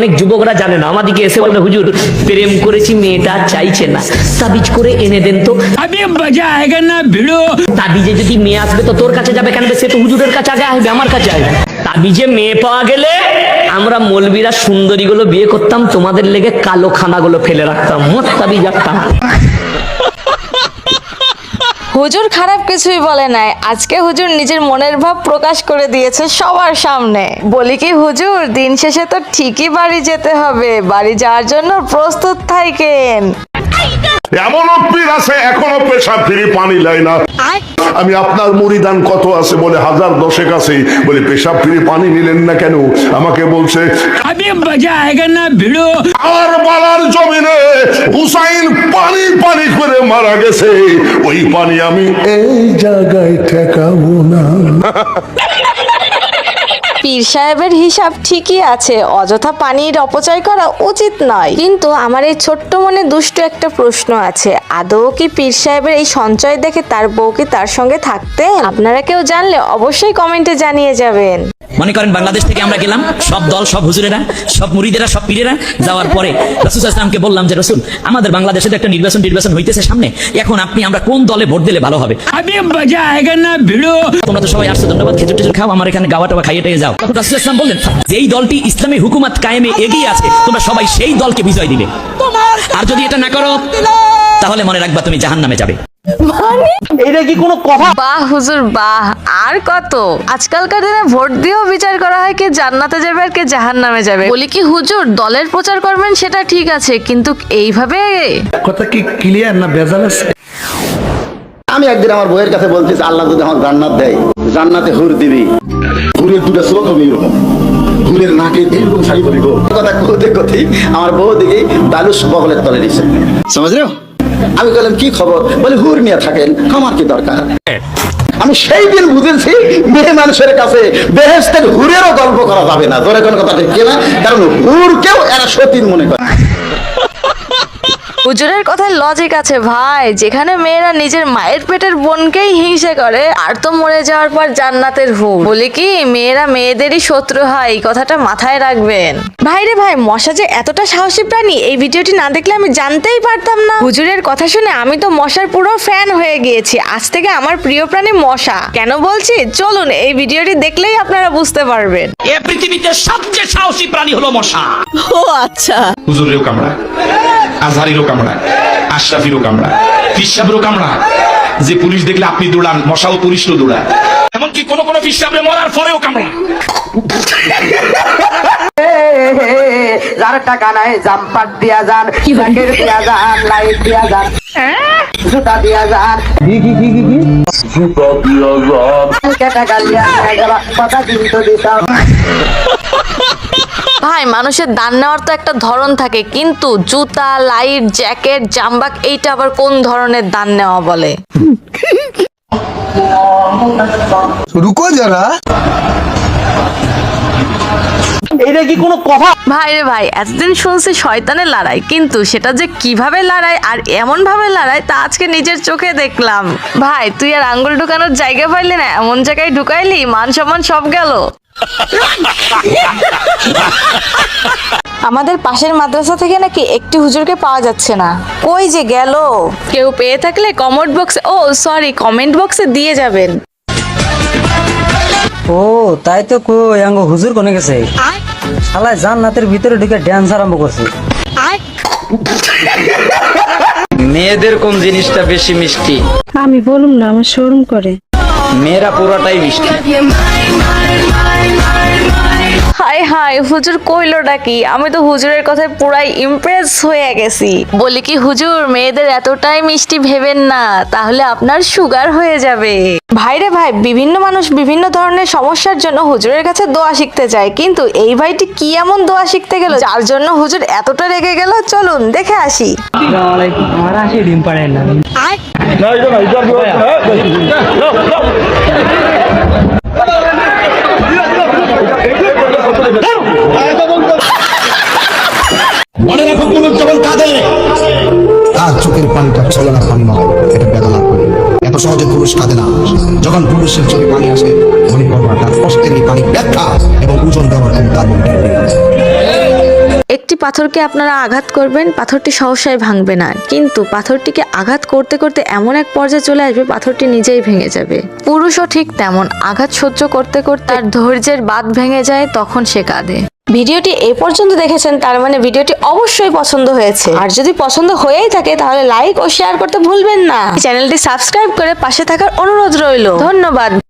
অনেক যুবকরা জানে না, আমাদেরকে এসে বলে হুজুর প্রেম করেছি মেয়েটা চাইছে না, তাবিজ করে এনে দেন তো। আবে মজা আয়েগা না ভিড়ো। তাবিজে যদি মেয়ে আসবে তো তোর কাছে যাবে কেন? সে তো হুজুরের কাছে আগে আসবে, আমার কাছে আসবে। তাবিজে মেয়ে পাওয়া গেলে আমরা মৌলবীরা সুন্দরী গুলো বিয়ে করতাম, তোমাদের লেগে কালো খানাগুলো ফেলে রাখতাম। মোট তাবিজ একটা। হুজুর খারাপ কিছুই বলে নাই, আজকে হুজুর নিজের মনের ভাব প্রকাশ করে দিয়েছে সবার সামনে। বলি কি হুজুর, দিন শেষে তো ঠিকই বাড়ি যেতে হবে, বাড়ি যাওয়ার জন্য প্রস্তুত থাকেন। এমন পীর আছে এখনো পেশাব ফিরে পানি লাই না। আমি আপনার মুরিদান কত আছে বলে 1010 আছে বলে পেশাব ফিরে পানি নিলেন না কেন? আমাকে বলছে আবে মজা আয়েগা না ভিড়ো। আর বালার জমিনে হুসাইন পানি পানি করে মারা গেছে, ওই পানি আমি এই জায়গায় ঠেকাবো না। পীর সাহেবের হিসাব ঠিকই আছে, অযথা পানির অপচয় করা উচিত নয়। কিন্তু আমার এই ছোট্ট মনে দুষ্ট একটা প্রশ্ন আছে, আদৌ কি পীর সাহেবের এই সঞ্চয় দেখে তার বউ কি তার সঙ্গে থাকতেন? আপনারা কেউ জানলে অবশ্যই কমেন্টে জানিয়ে যাবেন। মনে করেন বাংলাদেশ থেকে আমরা গেলাম, সব দল, সব হুজুরেরা, সব মুরিদেরা, সব পীরেরা যাওয়ার পরে রাসূল সাল্লাল্লাহু আলাইহি ওয়াসাল্লামকে বললাম যে রাসূল, আমাদের বাংলাদেশে তো একটা নির্বাচন হইতেছে সামনে, এখন আমরা কোন দলে ভোট দিলে ভালো হবে? আবে মজা আয়েগা না ভিড়ো। তোমরা তো সবাই আসছো, ধন্যবাদ, খেজুর টেজুর খাও, আমার এখানে গাওয়া টাওয়া খাইয়ে যাও। তখন রাসূল সাল্লাল্লাহু আলাইহি ওয়াসাল্লাম বললেন, যেই দলটি ইসলামী হুকুমত কায়েমে এগিয়ে আছে তোমরা সবাই সেই দলকে বিজয় দিবে, আর যদি এটা না করো তাহলে মনে রাখবা তুমি জাহান্নামে যাবে। এটা কি কোনো কথা? বাহ হুজুর বাহ, আর কত! আজকালকার দিনে ভোট দিয়েও বিচার করা হয় কে জান্নাতে যাবে আর কে জাহান্নামে যাবে। বলি কি হুজুর, দলের প্রচার করবেন সেটা ঠিক আছে, কিন্তু এইভাবে কথা কি ক্লিয়ার না ভেজাল আছে? আমি একদিন আমার বউয়ের কাছে বলতেছি, আল্লাহ যদি আমার জান্নাত দেয়, জান্নাতে হুর দিবি। হুরের দুটা স্রোত হবে এরকম, হুরের নাকে এরকম শাড়ি পরিব। কথা কোথে কোথেই আমার বউ দিকে বালুস বগলের তলে নিছে, বুঝলো? আমি বললাম কি খবর? বলে হুর নিয়ে থাকেন, আমার কি দরকার? আমি সেই দিন বুঝেছি মেয়ে মানুষের কাছে বেহেশতের হুরেরও গল্প করা যাবে না। ধরে কোন কথা ঠিক না, কারণ হুরকেও এরা সতীন মনে করে। হুজুরের কথায় লজিক আছে ভাই, যেখানে মেয়েরা নিজের মায়ের পেটের বোনকেই হিংসে করে, আর তো মরে যাওয়ার পর জান্নাতের হুর। বলি কি মেয়েরা মেয়েদেরই শত্রু হয়, এই কথাটা মাথায় রাখবেন। ভাই রে ভাই, মশা যে এতটা সাহসী প্রাণী, এই ভিডিওটি না দেখলে আমি জানতেই পারতাম না। হুজুরের কথা শুনে আমি তো মশার পুরো ফ্যান হয়ে গিয়েছি, আজ থেকে আমার প্রিয় প্রাণী মশা। কেন বলছি, চলুন এই ভিডিওটি দেখলেই আপনারা বুঝতে পারবেন। এই পৃথিবীতে সবচেয়ে সাহসী প্রাণী হলো মশা। ও আচ্ছা। হুজুরেরও কামড়া, আজহারিরও কামড়া, আশরাফিরও কামড়া, ফিসাবরও কামড়া। যে পুলিশ দেখলে আপনি দৌড়ান, মশাও পুলিশও দৌড়ায়। এমনকি কোন কোন ফিসাবরে মরার পরেও কামড়া। যার টাকা নাই জাম্পার দিয়া যান, জ্যাকেট দিয়া যান, লাইট দিয়া যান, জুতা দিয়া যান, টাকা দিয়া যান, কথা কিন্তু দিতাম। ভাই, মানুষের দান নেওয়ার তো একটা ধরন থাকে, কিন্তু জুতা, লাইট, জ্যাকেট, জাম্বাক এইটা আবার কোন ধরনের দান নেওয়া বলে? রুকো যারা, এটা কি কোনো কথা? ভাই রে ভাই, এতদিন শুনছি শয়তানের লড়াই, কিন্তু সেটা যে কিভাবে লড়াই আর এমন ভাবে লড়াই তা আজকে নিজের চোখে দেখলাম। ভাই, তুই আর আঙ্গুল ঢুকানোর জায়গা পাইলি না, এমন জায়গায় ঢুকাইলি মান সম্মান সব গেল। আমাদের পাশের মাদ্রাসা থেকে নাকি একটি হুজুরকে পাওয়া যাচ্ছে না, কই যে গেল? কেউ পেয়ে থাকলে কমেন্ট বক্সে দিয়ে যাবেন। ও তাই তো, কই আঙ্গ হুজুর কোনে গেছে? শালা জান্নাতের ভিতরে ঢুকে ড্যান্স আরম্ভ করছে। মেয়েদের কোন জিনিসটা বেশি মিষ্টি? আমি বলুম না, আমার শরম করে। মেয়েরা পুরোটাই মিষ্টি। হাই হাই, হুজুর কইলোটা কি? আমি তো হুজুরের কথায় পুরাই ইমপ্রেস হয়ে গেছি। বলি কি হুজুর, মেয়েদের এতটাই মিষ্টি ভেবেন না, তাহলে আপনার সুগার হয়ে যাবে। ভাইরে ভাই, বিভিন্ন মানুষ বিভিন্ন ধরনের সমস্যার জন্য হুজুরের কাছে দোয়া শিখতে চায়, কিন্তু এই ভাইটি কি এমন দোয়া শিখতে গেল যার জন্য হুজুর এতটা রেগে গেল? চলুন দেখে আসি। আমার আসে ডিম পাড়ে না। মনে রাখো পুরুষ যখন কাঁদে তার চোখের পানিটা ছলনা পানি নয়, এটা বেদনার পানি। এত সহজে পুরুষ কাঁদে না। যখন পুরুষের চোখে পানি আসে মনে করবা তার কষ্টের এই পানি ব্যাখ্যা এবং ওজন দেওয়ার তার মধ্যে একটি পাথরকে আপনারা আঘাত করবেন, পাথরটি সহসায় ভাঙবে না, কিন্তু পাথরটিকে আঘাত করতে করতে এমন এক পর্যায়ে চলে আসবে পাথরটি নিজেই ভেঙে যাবে। পুরুষও ঠিক তেমন, আঘাত সহ্য করতে করতে তার ধৈর্যের বাঁধ ভেঙে যায়, তখন সে কাঁদে। ভিডিওটি এ পর্যন্ত দেখেছেন, তার মানে ভিডিওটি অবশ্যই পছন্দ হয়েছে। আর যদি পছন্দ হয়েই থাকে তাহলে লাইক ও শেয়ার করতে ভুলবেন না। চ্যানেলটি সাবস্ক্রাইব করে পাশে থাকার অনুরোধ রইল। ধন্যবাদ।